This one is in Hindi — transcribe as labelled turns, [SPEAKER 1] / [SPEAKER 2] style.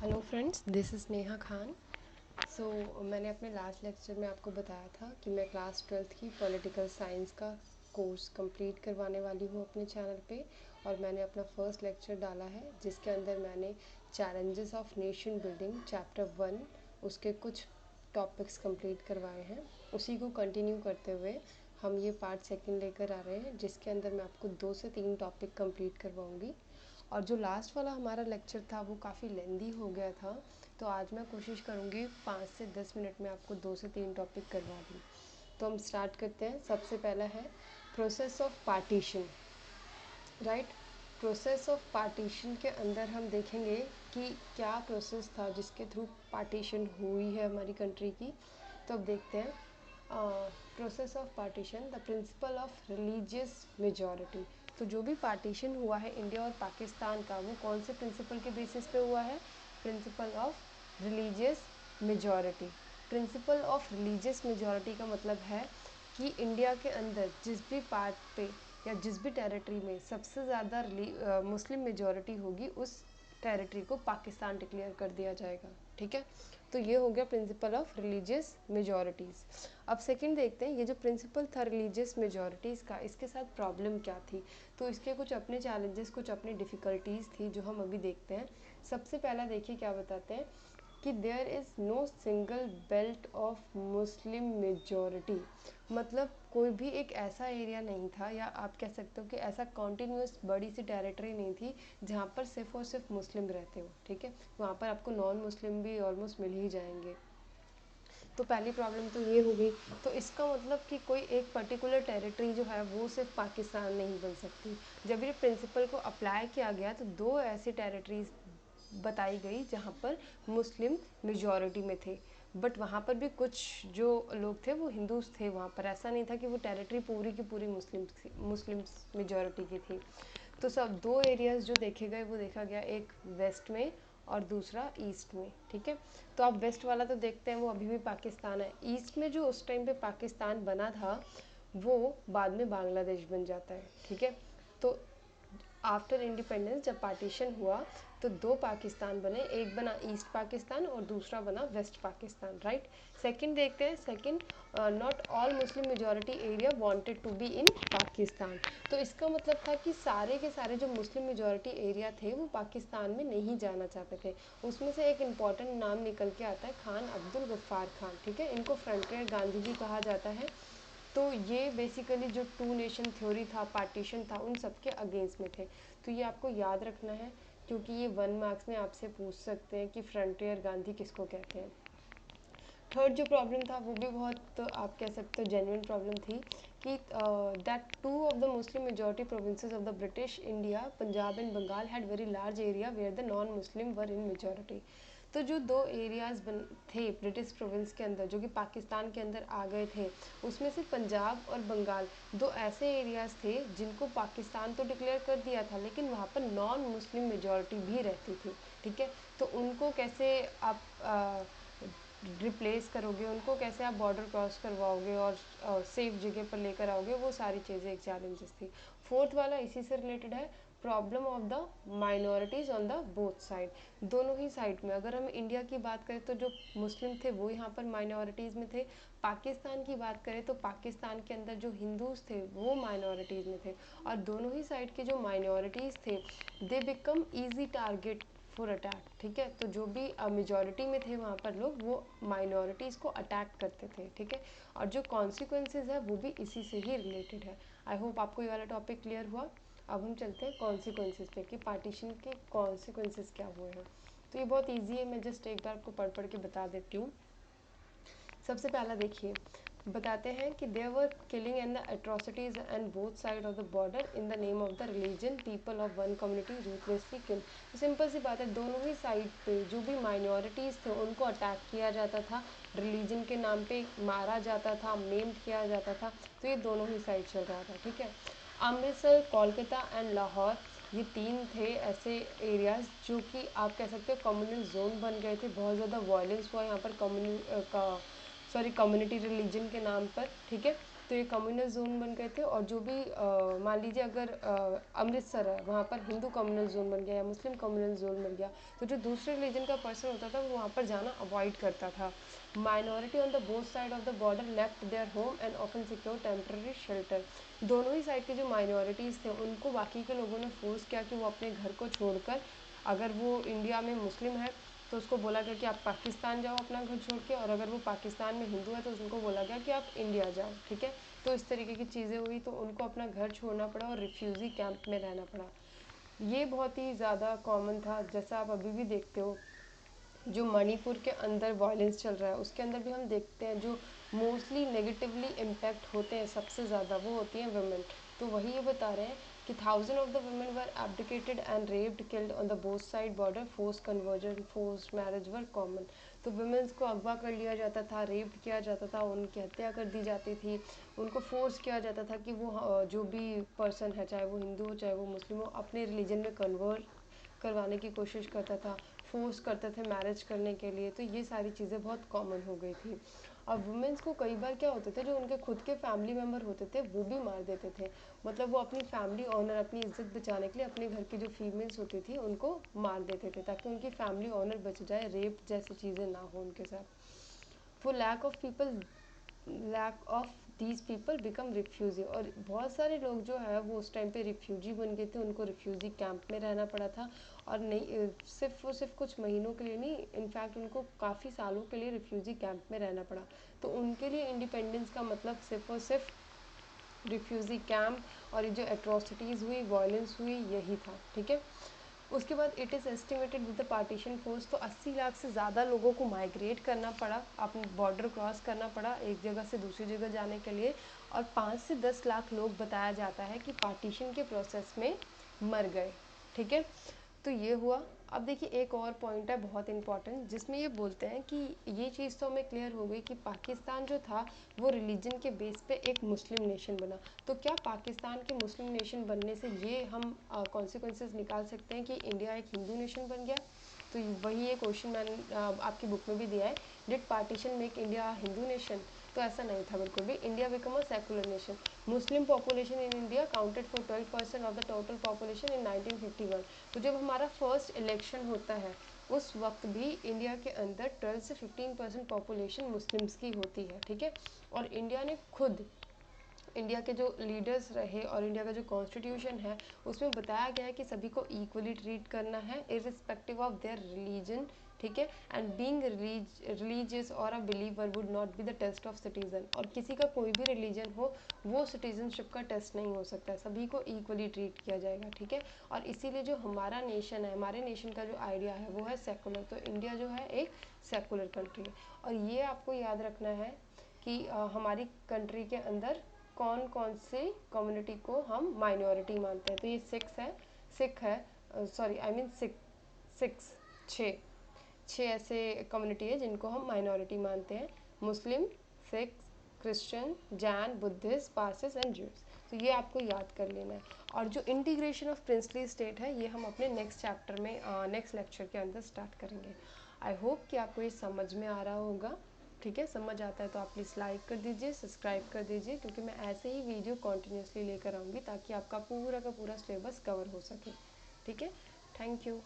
[SPEAKER 1] Hello friends, this is Neha Khan. मैंने अपने लास्ट लेक्चर में आपको बताया था कि मैं क्लास 12th की पॉलिटिकल साइंस का कोर्स कंप्लीट करवाने वाली हूँ अपने चैनल पे। और मैंने अपना फर्स्ट लेक्चर डाला है जिसके अंदर मैंने challenges of nation building chapter 1 उसके कुछ टॉपिक्स कंप्लीट करवाए हैं। उसी को कंटिन्यू करते हुए हम ये पार्ट सेकंड लेकर आ रहे हैं जिसके अंदर मैं आपको 2 से 3 टॉपिक कंप्लीट करवाऊँगी। और जो लास्ट वाला हमारा लेक्चर था वो काफ़ी लेंदी हो गया था, तो आज मैं कोशिश करूँगी 5 से 10 मिनट में आपको 2 से 3 टॉपिक करवा दूँ। तो हम स्टार्ट करते हैं। सबसे पहला है process of partition. Right, process of partition के अंदर हम देखेंगे कि क्या प्रोसेस था जिसके थ्रू पार्टीशन हुई है हमारी कंट्री की। तो अब देखते हैं process of partition, the principle of religious majority. तो जो भी पार्टीशन हुआ है इंडिया और पाकिस्तान का, वो कौन से प्रिंसिपल के बेसिस पे हुआ है? Principle of religious majority. Principle of religious majority का मतलब है कि इंडिया के अंदर जिस भी पार्ट पे या जिस भी टेरिटरी में सबसे ज़्यादा मुस्लिम मेजॉरिटी होगी उस टेरिटरी को पाकिस्तान डिक्लेयर कर दिया जाएगा। ठीक है, तो ये हो गया प्रिंसिपल ऑफ रिलीजियस मेजॉरिटीज़। अब सेकंड देखते हैं, ये जो प्रिंसिपल था रिलीजियस मेजॉरिटीज़ का, इसके साथ प्रॉब्लम क्या थी। तो इसके कुछ अपने चैलेंजेस, कुछ अपनी डिफ़िकल्टीज़ थी जो हम अभी देखते हैं। सबसे पहला देखिए क्या बताते हैं कि there is no single belt of Muslim majority. मतलब कोई भी एक ऐसा एरिया नहीं था, या आप कह सकते हो कि ऐसा कॉन्टीन्यूस बड़ी सी टेरिटरी नहीं थी जहाँ पर सिर्फ और सिर्फ मुस्लिम रहते हो। ठीक है, वहाँ पर आपको नॉन मुस्लिम भी ऑलमोस्ट मिल ही जाएंगे। तो पहली प्रॉब्लम तो ये हो गई। तो इसका मतलब कि कोई एक पर्टिकुलर टेरिटरी जो है वो सिर्फ पाकिस्तान नहीं बन सकती। जब ये प्रिंसिपल को अप्लाई किया गया तो 2 ऐसी टेरिटरीज बताई गई जहाँ पर मुस्लिम मेजॉरिटी में थे, बट वहाँ पर भी कुछ जो लोग थे वो हिंदूज थे। वहाँ पर ऐसा नहीं था कि वो टेरिटरी पूरी की पूरी मुस्लिम मेजॉरिटी की थी। तो सब 2 एरियाज़ जो देखे गए वो देखा गया, एक वेस्ट में और दूसरा ईस्ट में। ठीक है, तो आप वेस्ट वाला तो देखते हैं वो अभी भी पाकिस्तान है। ईस्ट में जो उस टाइम पे पाकिस्तान बना था वो बाद में बांग्लादेश बन जाता है। ठीक है, तो आफ्टर इंडिपेंडेंस जब पार्टीशन हुआ तो 2 पाकिस्तान बने, एक बना ईस्ट पाकिस्तान और दूसरा बना वेस्ट पाकिस्तान। राइट, सेकंड देखते हैं। Second, not all Muslim majority area wanted to be in Pakistan. तो इसका मतलब था कि सारे के सारे जो मुस्लिम मेजॉरिटी एरिया थे वो पाकिस्तान में नहीं जाना चाहते थे। उसमें से एक इम्पॉर्टेंट नाम निकल के आता है खान अब्दुल गफ्फार खान। ठीक है, इनको फ्रंटियर गांधी भी कहा जाता है। तो ये बेसिकली जो 2 नेशन थ्योरी था, पार्टीशन था, उन सब के अगेंस्ट में थे। तो ये आपको याद रखना है क्योंकि ये 1 मार्क्स में आपसे पूछ सकते हैं कि फ्रंटियर गांधी किसको कहते हैं। थर्ड जो प्रॉब्लम था वो भी बहुत आप कह सकते हो जेन्युइन प्रॉब्लम थी कि that 2 of the Muslim majority provinces of the British India, Punjab and Bengal, had very large area where the non Muslim were in majority. तो जो 2 एरियाज़ थे ब्रिटिश प्रोविंस के अंदर जो कि पाकिस्तान के अंदर आ गए थे, उसमें से पंजाब और बंगाल 2 ऐसे एरियाज़ थे जिनको पाकिस्तान तो डिक्लेयर कर दिया था लेकिन वहाँ पर नॉन मुस्लिम मेजॉरिटी भी रहती थी। ठीक है, तो उनको कैसे आप रिप्लेस करोगे, उनको कैसे आप बॉर्डर क्रॉस करवाओगे और सेफ जगह पर लेकर आओगे, वो सारी चीज़ें एक चैलेंजेस थी। फोर्थ वाला इसी से रिलेटेड है, problem of the minorities on the both side. दोनों ही साइड में अगर हम इंडिया की बात करें तो जो मुस्लिम थे वो यहाँ पर माइनॉरिटीज़ में थे। पाकिस्तान की बात करें तो पाकिस्तान के अंदर जो हिंदूज थे वो माइनॉरिटीज़ में थे। और दोनों ही साइड के जो माइनॉरिटीज़ थे they become easy target for attack. ठीक है, तो जो भी मेजॉरिटी में थे वहाँ पर लोग वो माइनॉरिटीज़ को अटैक करते थे। ठीक है, और जो कॉन्सिक्वेंसेज है वो भी इसी से ही रिलेटेड है। आई होप आपको ये वाला टॉपिक क्लियर हुआ। अब हम चलते हैं कॉन्सिक्वेंसेज पे कि पार्टीशन के कॉन्सिक्वेंसेज क्या हुए हैं। तो ये बहुत ईजी है, मैं जस्ट एक बार आपको पढ़ पढ़ के बता देती हूँ। सबसे पहला देखिए, बताते हैं कि there were killing and the atrocities and both side of the border in the name of the religion, people of one community ruthlessly kill. तो सिंपल सी बात है, दोनों ही साइड पे जो भी माइनॉरिटीज़ थे उनको अटैक किया जाता था, रिलीजन के नाम पे मारा जाता था, मेम्ड किया जाता था। तो ये दोनों ही साइड चल रहा था। ठीक है, अमृतसर, कोलकाता एंड लाहौर, ये 3 थे ऐसे एरियाज़ जो कि आप कह सकते हो कम्युनल जोन बन गए थे। बहुत ज़्यादा वायलेंस हुआ यहाँ पर कम्युनिटी रिलीजन के नाम पर। ठीक है, तो ये कम्युनल जोन बन गए थे। और जो भी मान लीजिए अगर अमृतसर है, वहाँ पर हिंदू कम्युनल जोन बन गया या मुस्लिम कम्युनल जोन बन गया, तो जो दूसरे रिलीजन का पर्सन होता था वो वहाँ पर जाना अवॉइड करता था। Minority on the both side of the border left their home and often secure temporary shelter. दोनों ही साइड के जो माइनॉरिटीज़ थे उनको बाकी के लोगों ने फोर्स किया कि वो अपने घर को छोड़कर, अगर वो इंडिया में मुस्लिम है तो उसको बोला गया कि आप पाकिस्तान जाओ अपना घर छोड़ के, और अगर वो पाकिस्तान में हिंदू है तो उनको बोला गया कि आप इंडिया जाओ, ठीक है। तो इस तरीके की चीज़ें हुई, तो उनको अपना घर छोड़ना पड़ा और रिफ्यूज़ी कैंप में रहना पड़ा। ये बहुत ही ज़्यादा कॉमन था। जैसा आप अभी भी देखते हो, जो मणिपुर के अंदर वायलेंस चल रहा है उसके अंदर भी हम देखते हैं जो मोस्टली नेगेटिवली इम्पैक्ट होते हैं सबसे ज़्यादा, वो होती हैं वुमेन। तो वही ये बता रहे हैं कि thousand of the women were abdicated and raped killed on the both side border, force conversion force marriage were common. तो वुमेन्स को अगवा कर लिया जाता था, रेप किया जाता था, उनकी हत्या कर दी जाती थी, उनको फोर्स किया जाता था कि वो जो भी पर्सन है, चाहे वो हिंदू हो चाहे वो मुस्लिम हो, अपने रिलीजन में कन्वर्ट करवाने की कोशिश करता था, फोर्स करते थे मैरिज करने के लिए। तो ये सारी चीज़ें बहुत कॉमन हो गई थी। अब वुमेंस को कई बार क्या होते थे, जो उनके खुद के फैमिली मेम्बर होते थे वो भी मार देते थे। मतलब वो अपनी फैमिली ऑनर, अपनी इज्जत बचाने के लिए अपने घर की जो फीमेल्स होती थी उनको मार देते थे ताकि उनकी फैमिली ऑनर बच जाए, रेप जैसी चीज़ें ना हो उनके साथ। For lack of these people become refugee. और बहुत सारे लोग जो है वो उस टाइम पे रिफ्यूजी बन गए थे, उनको रिफ्यूजी कैंप में रहना पड़ा था। और नहीं सिर्फ कुछ महीनों के लिए नहीं, इनफैक्ट उनको काफ़ी सालों के लिए रिफ्यूजी कैंप में रहना पड़ा। तो उनके लिए इंडिपेंडेंस का मतलब सिर्फ और सिर्फ रिफ्यूजी कैंप और ये जो एट्रोसिटीज़ हुई, वायलेंस हुई, यही था, ठीक है। उसके बाद it is estimated with the partition force, तो 80 लाख से ज़्यादा लोगों को माइग्रेट करना पड़ा, अपने बॉर्डर क्रॉस करना पड़ा एक जगह से दूसरी जगह जाने के लिए। और 5 से 10 लाख लोग बताया जाता है कि पार्टीशन के प्रोसेस में मर गए, ठीक है। तो ये हुआ। अब देखिए एक और पॉइंट है बहुत इंपॉर्टेंट, जिसमें ये बोलते हैं कि ये चीज़ तो हमें क्लियर हो गई कि पाकिस्तान जो था वो रिलीजन के बेस पे एक मुस्लिम नेशन बना। तो क्या पाकिस्तान के मुस्लिम नेशन बनने से ये हम कॉन्सिक्वेंसेस निकाल सकते हैं कि इंडिया एक हिंदू नेशन बन गया? तो वही ये क्वेश्चन मैंने आपकी बुक में भी दिया है, did partition make India Hindu nation? तो ऐसा नहीं था बिल्कुल भी। India become a secular nation. Muslim population in India counted for 12% of the total population in 1951। तो जब हमारा फर्स्ट इलेक्शन होता है उस वक्त भी इंडिया के अंदर 12 से 15% पॉपुलेशन मुस्लिम्स की होती है, ठीक है। और इंडिया ने खुद, इंडिया के जो लीडर्स रहे और इंडिया का जो कॉन्स्टिट्यूशन है उसमें बताया गया है कि सभी को इक्वली ट्रीट करना है इरिस्पेक्टिव ऑफ देयर रिलीजन, ठीक है। एंड बीइंग रिलीजियस और a believer would not be the test of citizen. और किसी का कोई भी रिलीजन हो वो सिटीजनशिप का टेस्ट नहीं हो सकता है, सभी को इक्वली ट्रीट किया जाएगा, ठीक है। और इसीलिए जो हमारा नेशन है, हमारे नेशन का जो आइडिया है वो है सेकुलर। तो इंडिया जो है एक सेकुलर कंट्री है। और ये आपको याद रखना है कि हमारी कंट्री के अंदर कौन कौन से कम्युनिटी को हम माइनॉरिटी मानते हैं। तो ये सिख है, सॉरी आई मीन सिक्स, छः ऐसे कम्युनिटी है जिनको हम माइनॉरिटी मानते हैं: Muslim, Sikh, Christian, Jain, Buddhist, Parsis and Jews. तो ये आपको याद कर लेना है। और जो इंटीग्रेशन ऑफ प्रिंसली स्टेट है ये हम अपने नेक्स्ट चैप्टर में, नेक्स्ट लेक्चर के अंदर स्टार्ट करेंगे। आई होप कि आपको ये समझ में आ रहा होगा, ठीक है। समझ आता है तो आप प्लीज़ लाइक कर दीजिए, सब्सक्राइब कर दीजिए, क्योंकि मैं ऐसे ही वीडियो कॉन्टिन्यूसली लेकर आऊँगी ताकि आपका पूरा का पूरा सिलेबस कवर हो सके, ठीक है। Thank you.